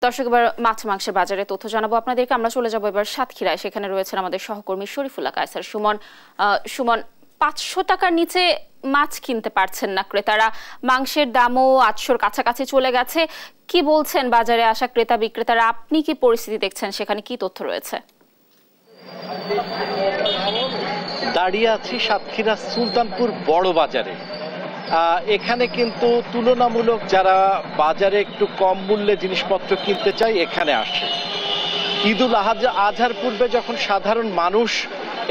দর্শক, এবার মাছ মাংসের বাজারে তথ্য জানাবো আপনাদেরকে। আমরা চলে যাবো এবার সাতক্ষীরায়। সেখানে রয়েছেন আমাদের সহকর্মী শরীফুল্লাহ কায়সার। সুমন, 500 টাকার নিচে মাছ কিনতে পারছেন না ক্রেতারা। মাংসের দামও 800-র কাছাকাছি চলে গেছে। কি বলছেন বাজারে আসা ক্রেতা বিক্রেতারা? আপনি কি পরিস্থিতি দেখছেন, সেখানে কি তথ্য রয়েছে? দাঁড়িয়ে আছি সাতক্ষীরা সুলতানপুর বড় বাজারে। এখানে কিন্তু তুলনামূলক যারা বাজারে একটু কম মূল্যে জিনিসপত্র কিনতে চায় এখানে আসে। ঈদুল আজহার পূর্বে যখন সাধারণ মানুষ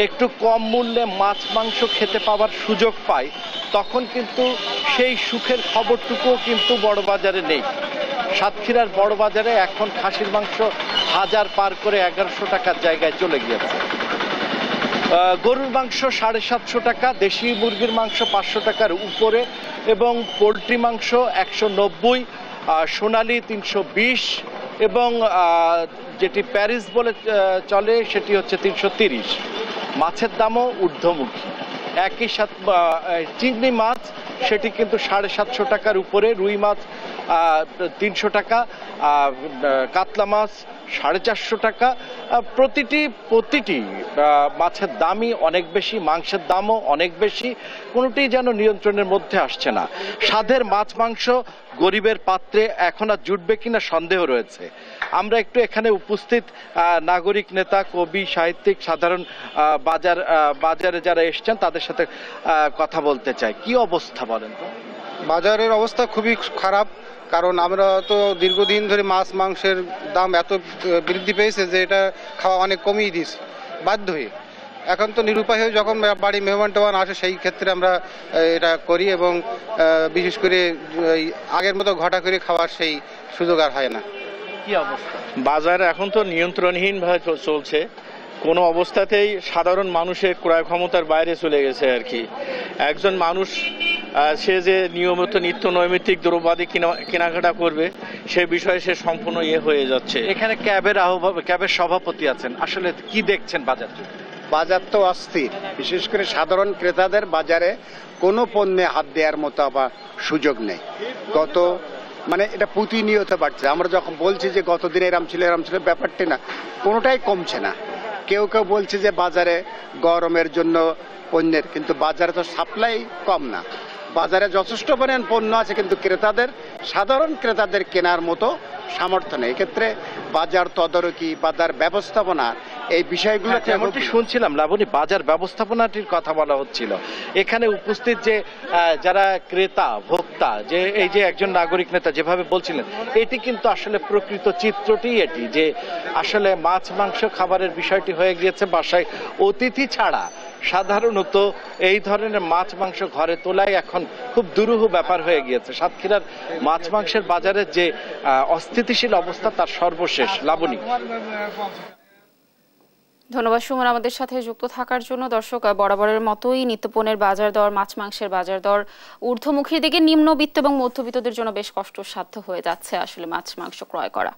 একটু কম মূল্যে মাছ মাংস খেতে পাওয়ার সুযোগ পায়, তখন কিন্তু সেই সুখের খবরটুকুও কিন্তু বড় বাজারে নেই। সাতক্ষীরার বড় বাজারে এখন খাসির মাংস 1000 পার করে 1100 টাকার জায়গায় চলে গিয়েছে। গরুর মাংস 750 টাকা, দেশি মুরগির মাংস 500 টাকার উপরে, এবং পোলট্রি মাংস 190, সোনালি 320, এবং যেটি প্যারিস বলে চলে সেটি হচ্ছে 330। মাছের দামও ঊর্ধ্বমুখী। একই সাথে চিংড়ি মাছ সেটি কিন্তু 750 টাকার উপরে, রুই মাছ 300 টাকা, কাতলা মাছ 450 টাকা। প্রতিটি মাছের দামই অনেক বেশি, মাংসের দামও অনেক বেশি। কোনোটি যেন নিয়ন্ত্রণের মধ্যে আসছে না। স্বাদের মাছ মাংস গরিবের পাত্রে এখন আর জুটবে কিনা সন্দেহ রয়েছে। আমরা একটু এখানে উপস্থিত নাগরিক নেতা, কবি, সাহিত্যিক, সাধারণ বাজারে যারা এসছেন তাদের সাথে কথা বলতে চাই। কি অবস্থা বলেন তো? বাজারের অবস্থা খুবই খারাপ, কারণ আমরা তো দীর্ঘদিন ধরে মাছ মাংসের দাম এত বৃদ্ধি পেয়েছে যে এটা খাওয়া অনেক কমিয়ে দিয়েছে বাধ্য হয়ে। এখন তো নিরুপায় হয়ে যখন বাড়ি মেহমান টেহমান আসে সেই ক্ষেত্রে আমরা এটা করি, এবং বিশেষ করে আগের মতো ঘটা করে খাওয়ার সেই সুযোগ আর হয় না। কি অবস্থা? বাজার এখন তো নিয়ন্ত্রণহীনভাবে চলছে। কোনো অবস্থাতেই সাধারণ মানুষের ক্রয় ক্ষমতার বাইরে চলে গেছে আর কি। একজন মানুষ সে যে নিয়মিত নিত্য নৈমিত্তিক দ্রব্যাদি কেনাকাটা করবে সে বিষয়ে সে সম্পূর্ণ হয়ে যাচ্ছে। এখানে ক্যাবের সভাপতি আছেন, আসলে কি দেখছেন বাজার? বাজার তো অস্থির, বিশেষ করে সাধারণ ক্রেতাদের বাজারে কোনো পণ্যে হাত দেওয়ার মতো আবার সুযোগ নেই। এটা প্রতিনিয়ত বাড়ছে। আমরা যখন বলছি যে গতদিন এরম ছিল ব্যাপারটি না, কোনোটাই কমছে না। কেউ বলছে যে বাজারে গরমের জন্য পণ্যের, কিন্তু বাজারে তো সাপ্লাই কম না। বাজারে যথেষ্ট পরিমাণ পণ্য আছে, কিন্তু সাধারণ ক্রেতাদের কেনার মতো সামর্থ্য নেই। এক্ষেত্রে বাজার তদারকি, বাজার ব্যবস্থাপনা, এই বিষয়গুলো যেমনটি শুনছিলাম লাবণী, বাজার ব্যবস্থাপনাটির কথা বলা হচ্ছিল। এখানে উপস্থিত যে যারা ক্রেতা ভোক্তা, যে এই যে একজন নাগরিক নেতা যেভাবে বলছিলেন, এটি কিন্তু আসলে প্রকৃত চিত্রটি এটি, যে আসলে মাছ মাংস খাবারের বিষয়টি হয়ে গিয়েছে বাসায় অতিথি ছাড়া সাধারণত এই ধরনের মাছ মাংস ঘরে তোলাই এখন খুব দুরূহ ব্যাপার হয়ে গিয়েছে। সাতক্ষীরার মাছ মাংসের বাজারের যে অস্থিতিশীল অবস্থা তার সর্বশেষ। লাবণী, ধন্যবাদ সুমন আমাদের সাথে যুক্ত থাকার জন্য। দর্শক, বরাবরের মতোই নিত্যপণ্যের বাজার দর, মাছ মাংসের বাজার দর ঊর্ধ্বমুখীর দিকে। নিম্নবিত্ত এবং মধ্যবিত্তদের জন্য বেশ কষ্টসাধ্য হয়ে যাচ্ছে আসলে মাছ মাংস ক্রয় করা।